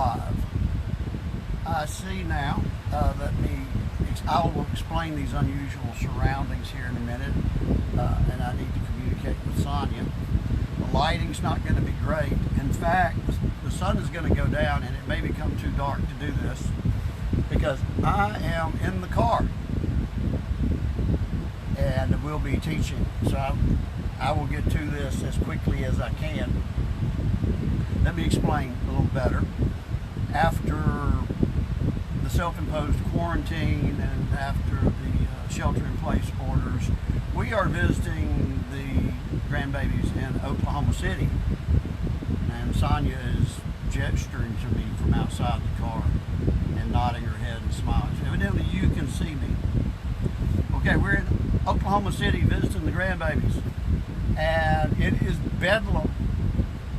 live. I see now. I will explain these unusual surroundings here in a minute, and I need to communicate with Sonia. The lighting's not going to be great. In fact, the sun is going to go down, and it may become too dark to do this because I am in the car, and we'll be teaching. So I will get to this as quickly as I can. Let me explain a little better. After the self-imposed quarantine and after the shelter-in-place orders, we are visiting the grandbabies in Oklahoma City, and Sonia is gesturing to me from outside the car and nodding her head and smiling. So evidently you can see me. Okay, we're in Oklahoma City visiting the grandbabies, and it is bedlam.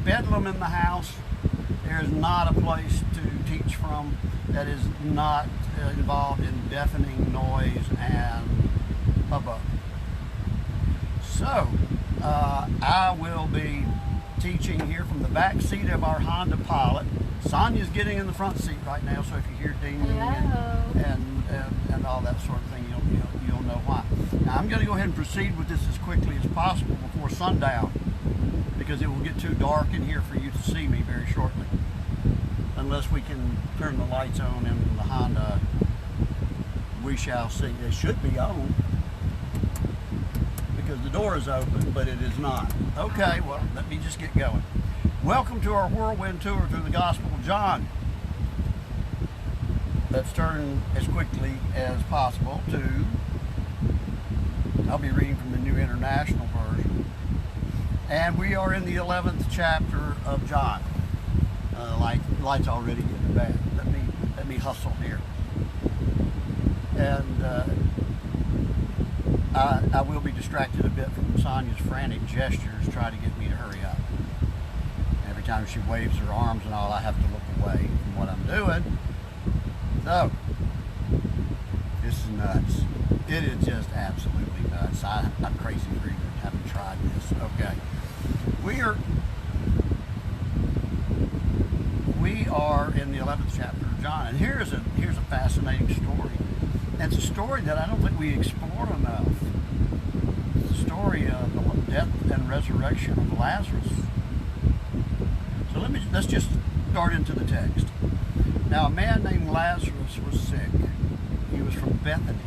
Bedlam in the house. There is not a place to teach from that is not involved in deafening noise and hubbub. So, I will be teaching here from the back seat of our Honda Pilot. Sonia's getting in the front seat right now, so if you hear dinging and all that sort of thing, you'll know why. Now, I'm going to go ahead and proceed with this as quickly as possible before sundown, because it will get too dark in here for you to see me very shortly. Unless we can turn the lights on in the Honda, we shall see. They should be on because the door is open, but it is not. Okay, well, let me just get going. Welcome to our whirlwind tour through the Gospel of John. Let's turn as quickly as possible to, I'll be reading from the New International Version. And we are in the 11th chapter of John. Light's already getting bad. Let me hustle here. And I will be distracted a bit from Sonia's frantic gestures trying to get me to hurry up. Every time she waves her arms and all, I have to look away from what I'm doing. So, this is nuts. It is just absolutely nuts. I'm crazy for even having tried this. Okay. We are in the 11th chapter of John, and here's a fascinating story. And it's a story that I don't think we explore enough. It's the story of the death and resurrection of Lazarus. So let's just start into the text. Now, a man named Lazarus was sick. He was from Bethany.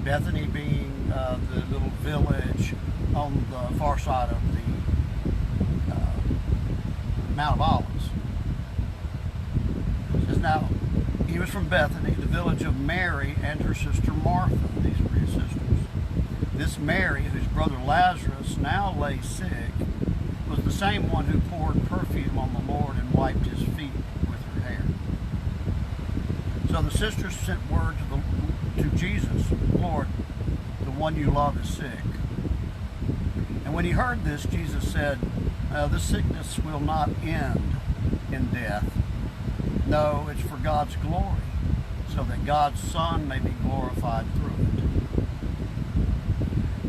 Bethany being the little village on the far side of the Mount of Olives. It says, now, he was from Bethany, the village of Mary and her sister Martha. These were his sisters. This Mary, whose brother Lazarus now lay sick, was the same one who poured perfume on the Lord and wiped his feet with her hair. So the sisters sent word to Jesus, Lord, the one you love is sick. And when he heard this, Jesus said, this sickness will not end in death. No, it's for God's glory, so that God's Son may be glorified through it.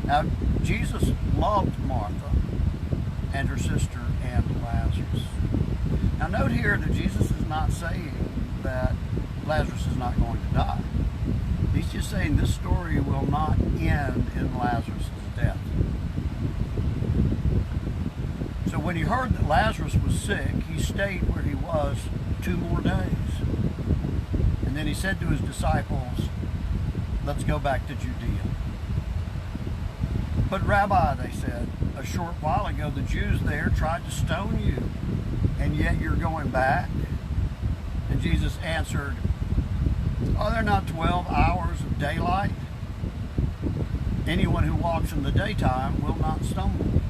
Now, Jesus loved Martha and her sister and Lazarus. Now, note here that Jesus is not saying that Lazarus is not going to die. He's just saying this story will not end in Lazarus' death. So when he heard that Lazarus was sick, he stayed where he was 2 more days. And then he said to his disciples, let's go back to Judea. But Rabbi, they said, a short while ago the Jews there tried to stone you, and yet you're going back? And Jesus answered, are there not 12 hours of daylight? Anyone who walks in the daytime will not stumble.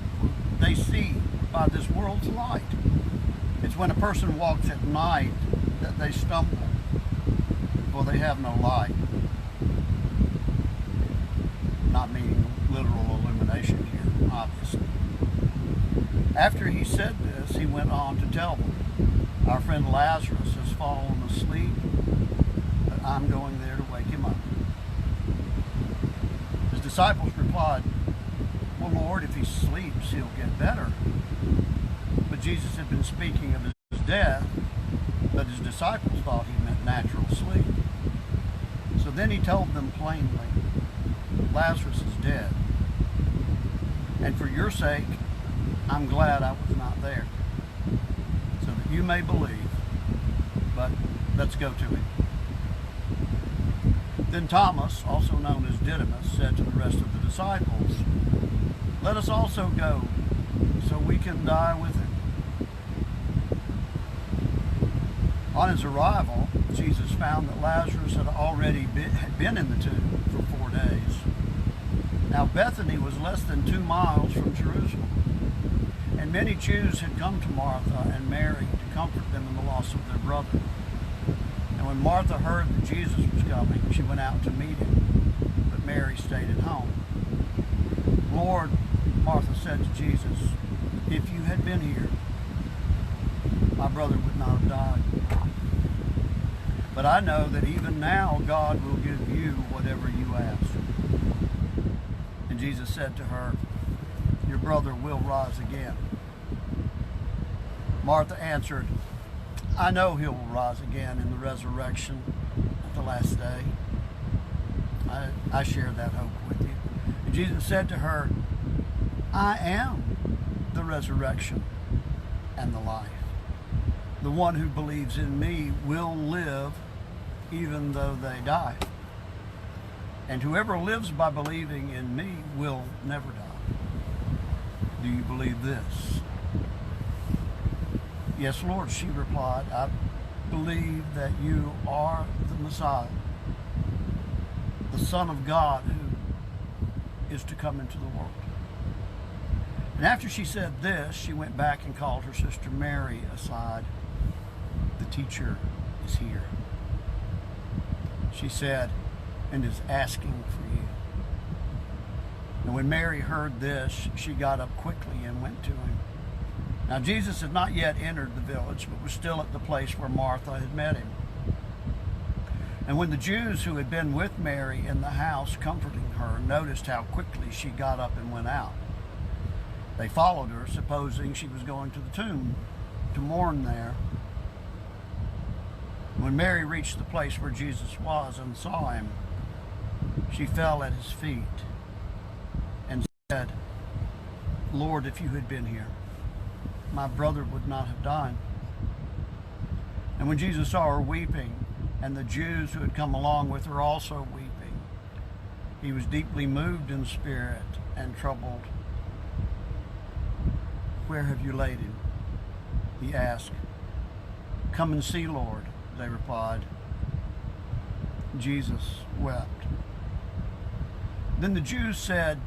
They see by this world's light. It's when a person walks at night that they stumble, for they have no light. Not meaning literal illumination here, obviously. After he said this, he went on to tell them, our friend Lazarus has fallen asleep, but I'm going there to wake him up. His disciples replied, well, Lord, if he sleeps, he'll get better. But Jesus had been speaking of his death, But his disciples thought he meant natural sleep. So then he told them plainly, Lazarus is dead. And for your sake, I'm glad I was not there, so that you may believe. But let's go to him. Then Thomas, also known as Didymus, said to the rest of the disciples, let us also go, so we can die with him. On his arrival, Jesus found that Lazarus had already been in the tomb for 4 days. Now Bethany was less than 2 miles from Jerusalem, and many Jews had come to Martha and Mary to comfort them in the loss of their brother. And when Martha heard that Jesus was coming, she went out to meet him, but Mary stayed at home. Lord, Martha said to Jesus, if you had been here, my brother would not have died. But I know that even now God will give you whatever you ask. And Jesus said to her, your brother will rise again. Martha answered, I know he will rise again in the resurrection at the last day. I share that hope with you. And Jesus said to her, I am the resurrection and the life. The one who believes in me will live even though they die. And whoever lives by believing in me will never die. Do you believe this? Yes, Lord, she replied, I believe that you are the Messiah, the Son of God who is to come into the world. And after she said this, she went back and called her sister Mary aside. The teacher is here, she said, and is asking for you. And when Mary heard this, she got up quickly and went to him. Now Jesus had not yet entered the village, but was still at the place where Martha had met him. And when the Jews who had been with Mary in the house comforting her noticed how quickly she got up and went out, they followed her, supposing she was going to the tomb to mourn there. When Mary reached the place where Jesus was and saw him, she fell at his feet and said, Lord, if you had been here, my brother would not have died. And when Jesus saw her weeping, and the Jews who had come along with her also weeping, he was deeply moved in spirit and troubled. Where have you laid him? He asked. Come and see, Lord, they replied. Jesus wept. Then the Jews said,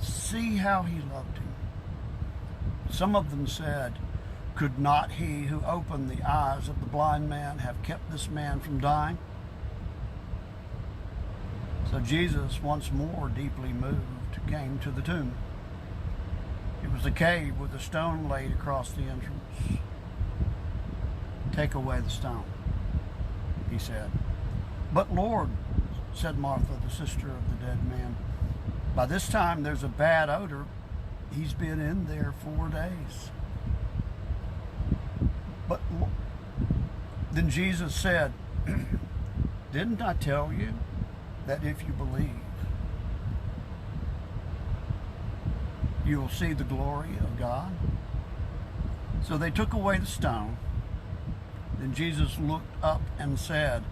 see how he loved him. Some of them said, could not he who opened the eyes of the blind man have kept this man from dying? So Jesus, once more deeply moved, came to the tomb. It was a cave with a stone laid across the entrance. Take away the stone, he said. But Lord, said Martha, the sister of the dead man, by this time there's a bad odor. He's been in there 4 days. But then Jesus said, didn't I tell you that if you believe, you will see the glory of God? So they took away the stone. Then Jesus looked up and said,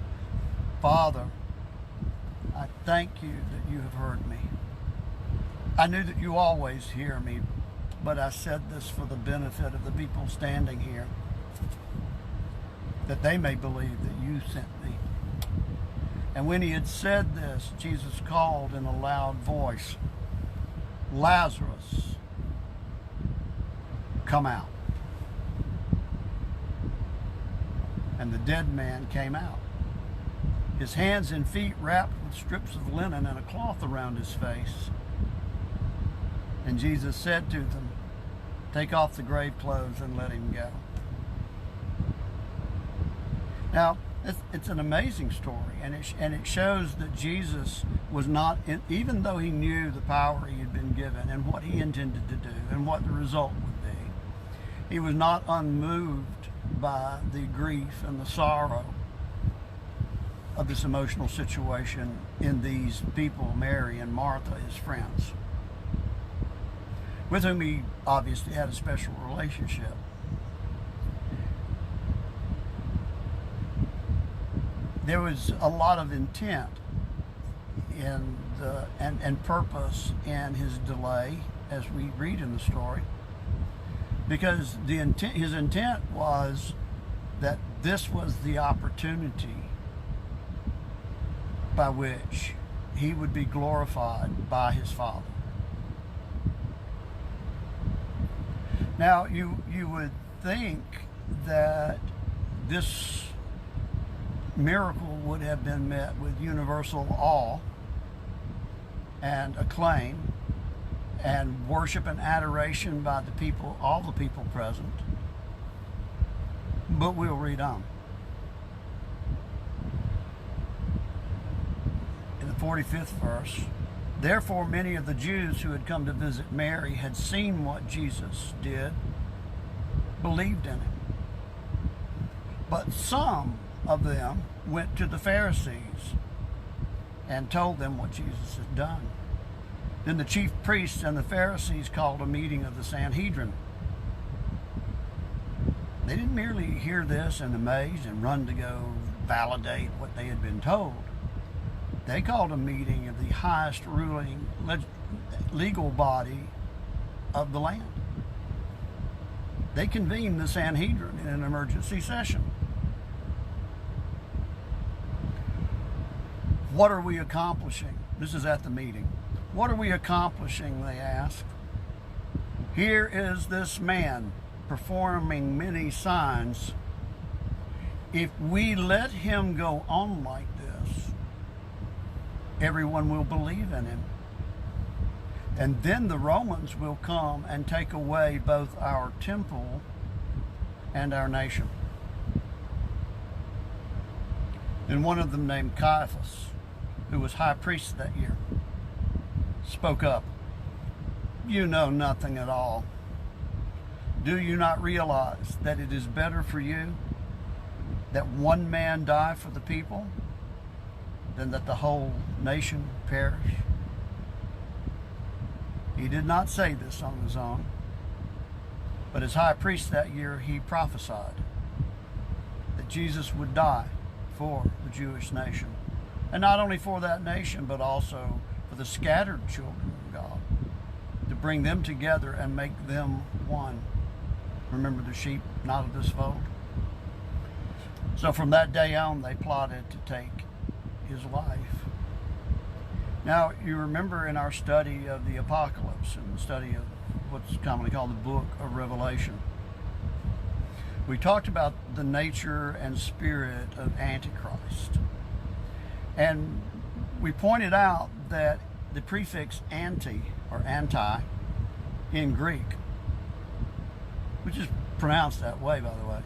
Father, I thank you that you have heard me. I knew that you always hear me, but I said this for the benefit of the people standing here, that they may believe that you sent me. And when he had said this, Jesus called in a loud voice, Lazarus, come out. And the dead man came out, his hands and feet wrapped with strips of linen and a cloth around his face. And Jesus said to them, take off the grave clothes and let him go. Now, it's an amazing story, and it shows that Jesus was not, even though he knew the power he had been given and what he intended to do and what the result would be, he was not unmoved by the grief and the sorrow of this emotional situation in these people, Mary and Martha, his friends, with whom he obviously had a special relationship. There was a lot of intent and purpose in his delay, as we read in the story, because his intent was that this was the opportunity by which he would be glorified by his Father. Now, you would think that this miracle would have been met with universal awe and acclaim and worship and adoration by the people, all the people present. But we'll read on. In the 45th verse, therefore many of the Jews who had come to visit Mary had seen what Jesus did, believed in him. But some of them went to the Pharisees and told them what Jesus had done. Then the chief priests and the Pharisees called a meeting of the Sanhedrin. They didn't merely hear this and amaze and run to go validate what they had been told. They called a meeting of the highest ruling legal body of the land. They convened the Sanhedrin in an emergency session. What are we accomplishing? This is at the meeting. What are we accomplishing, they asked. Here is this man performing many signs. If we let him go on like this, everyone will believe in him. And then the Romans will come and take away both our temple and our nation. And one of them, named Caiaphas, who was high priest that year, spoke up. You know nothing at all. Do you not realize that it is better for you that one man die for the people than that the whole nation perish? He did not say this on his own, but as high priest that year, he prophesied that Jesus would die for the Jewish nation. And not only for that nation, but also for the scattered children of God, to bring them together and make them one. Remember the sheep not of this fold? So from that day on, they plotted to take his life. Now, you remember in our study of the Apocalypse and the study of what's commonly called the book of Revelation, we talked about the nature and spirit of Antichrist. And we pointed out that the prefix anti, or anti, in Greek, which is pronounced that way, by the way,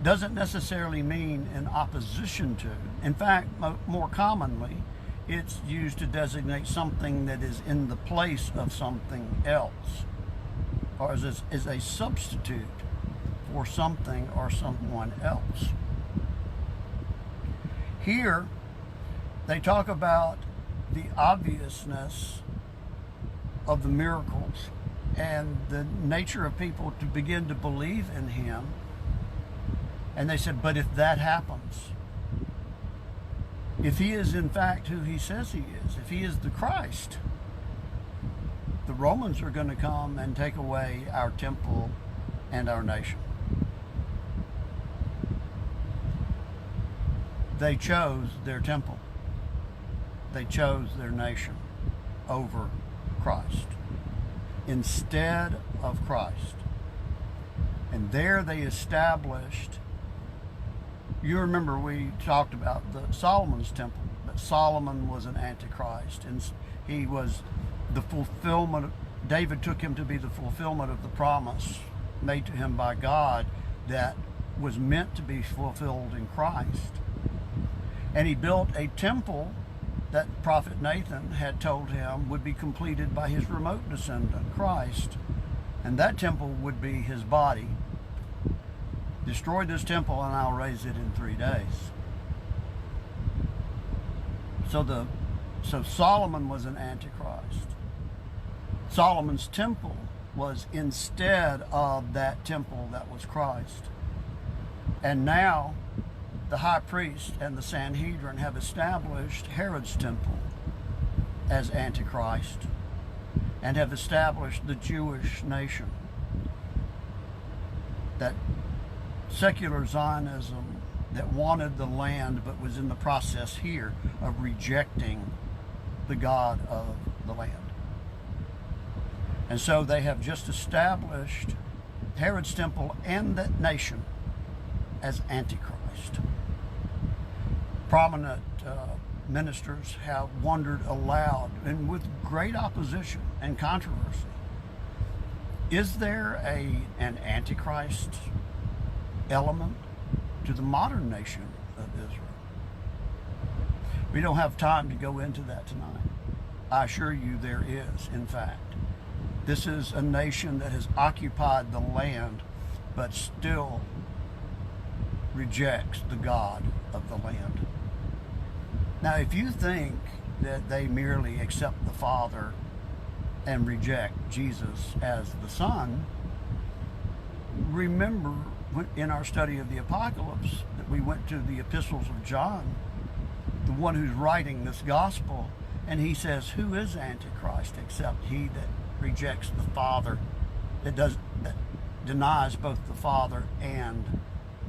doesn't necessarily mean in opposition to. In fact, more commonly, it's used to designate something that is in the place of something else, or is a substitute for something or someone else. Here, they talk about the obviousness of the miracles and the nature of people to begin to believe in him. And they said, but if that happens, if he is in fact who he says he is, if he is the Christ, the Romans are going to come and take away our temple and our nation. They chose their temple. They chose their nation over Christ, instead of Christ. And there they established, you remember we talked about Solomon's temple, that Solomon was an antichrist, and he was the fulfillment, David took him to be the fulfillment of the promise made to him by God that was meant to be fulfilled in Christ. And he built a temple that prophet Nathan had told him would be completed by his remote descendant, Christ, And that temple would be his body. Destroy this temple and I'll raise it in 3 days. So Solomon was an antichrist. Solomon's temple was instead of that temple that was Christ. And now the high priest and the Sanhedrin have established Herod's temple as antichrist and have established the Jewish nation. That secular Zionism that wanted the land but was in the process here of rejecting the God of the land. And so they have just established Herod's temple and that nation as antichrist. Prominent ministers have wondered aloud and with great opposition and controversy, is there an antichrist element to the modern nation of Israel? We don't have time to go into that tonight. I assure you there is, in fact. This is a nation that has occupied the land but still rejects the God of the land. Now, if you think that they merely accept the Father and reject Jesus as the Son, remember in our study of the Apocalypse that we went to the epistles of John, the one who's writing this gospel, and he says, who is Antichrist except he that rejects the Father, that denies both the Father and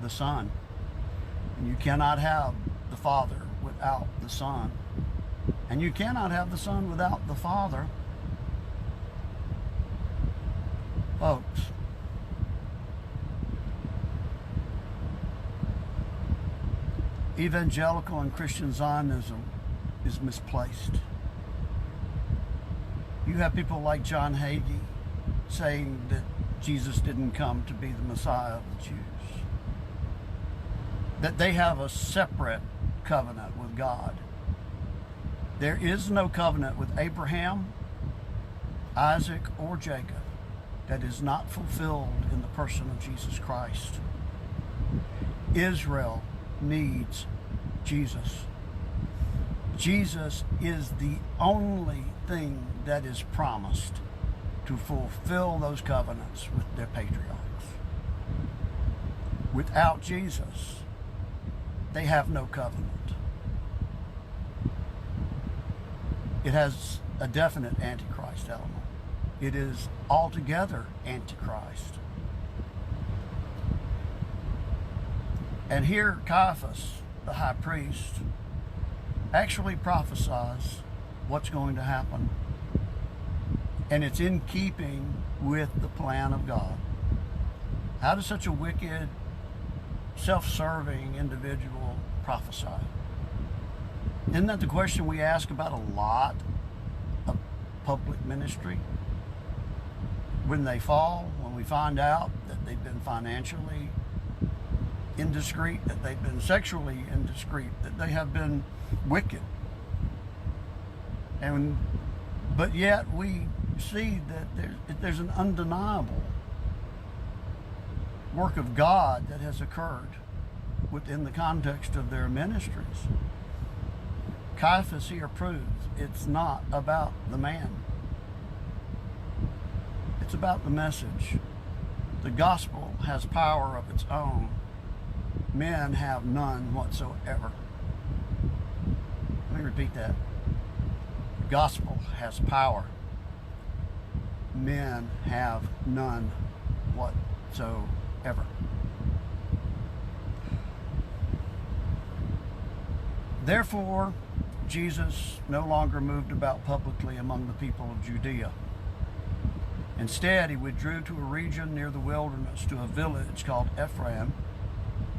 the Son. And you cannot have the Father without the Son. And you cannot have the Son without the Father. Folks, evangelical and Christian Zionism is misplaced. You have people like John Hagee saying that Jesus didn't come to be the Messiah of the Jews, that they have a separate covenant with God. There is no covenant with Abraham, Isaac, or Jacob that is not fulfilled in the person of Jesus Christ. Israel needs Jesus. Jesus is the only thing that is promised to fulfill those covenants with their patriarchs. Without Jesus, they have no covenant. It has a definite antichrist element. It is altogether antichrist. And here Caiaphas, the high priest, actually prophesies what's going to happen. And it's in keeping with the plan of God. How does such a wicked, self-serving individual prophesy? Isn't that the question we ask about a lot of public ministry? When they fall, when we find out that they've been financially indiscreet, that they've been sexually indiscreet, that they have been wicked. But yet we see that there's an undeniable work of God that has occurred within the context of their ministries. Caiaphas here proves it's not about the man. It's about the message. The gospel has power of its own. Men have none whatsoever. Let me repeat that. The gospel has power. Men have none whatsoever. Therefore, Jesus no longer moved about publicly among the people of Judea. Instead, he withdrew to a region near the wilderness, to a village called Ephraim,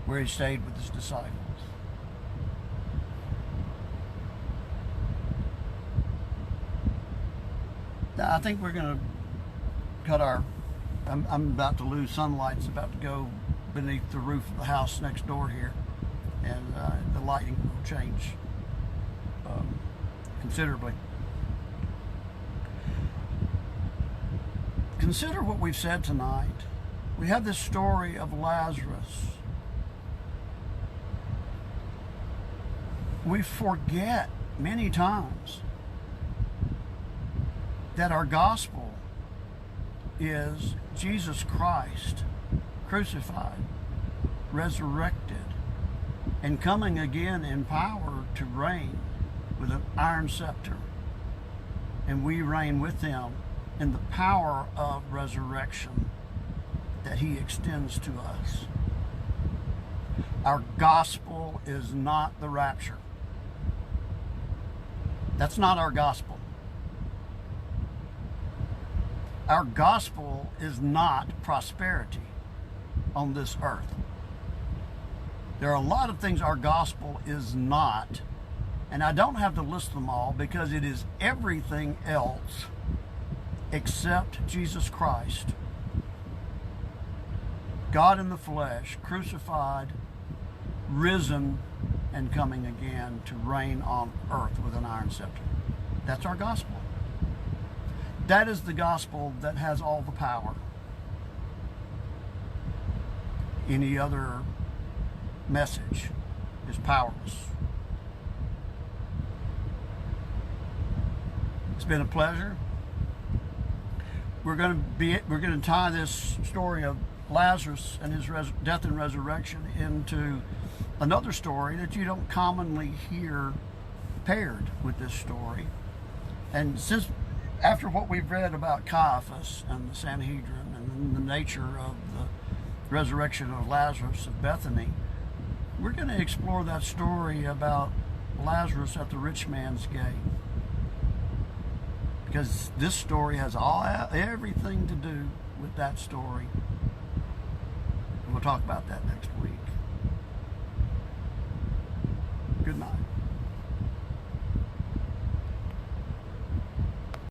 where he stayed with his disciples. Now, I think we're going to cut our... I'm about to lose sunlight. It's about to go beneath the roof of the house next door here, and the lighting will change considerably. consider what we've said tonight. We have this story of Lazarus. We forget many times that our gospel is Jesus Christ crucified, resurrected, and coming again in power to reign with an iron scepter. And we reign with him in the power of resurrection that he extends to us. Our gospel is not the rapture. That's not our gospel. Our gospel is not prosperity on this earth. There are a lot of things our gospel is not, and I don't have to list them all because it is everything else except Jesus Christ, God in the flesh, crucified, risen, and coming again to reign on earth with an iron scepter. That's our gospel. That is the gospel that has all the power. Any other message is powerless. It's been a pleasure. We're going to tie this story of Lazarus and his death and resurrection into another story that you don't commonly hear paired with this story. And since after what we've read about Caiaphas and the Sanhedrin and the nature of the resurrection of Lazarus of Bethany, we're going to explore that story about Lazarus at the rich man's gate. Because this story has everything to do with that story. And we'll talk about that next week. Good night.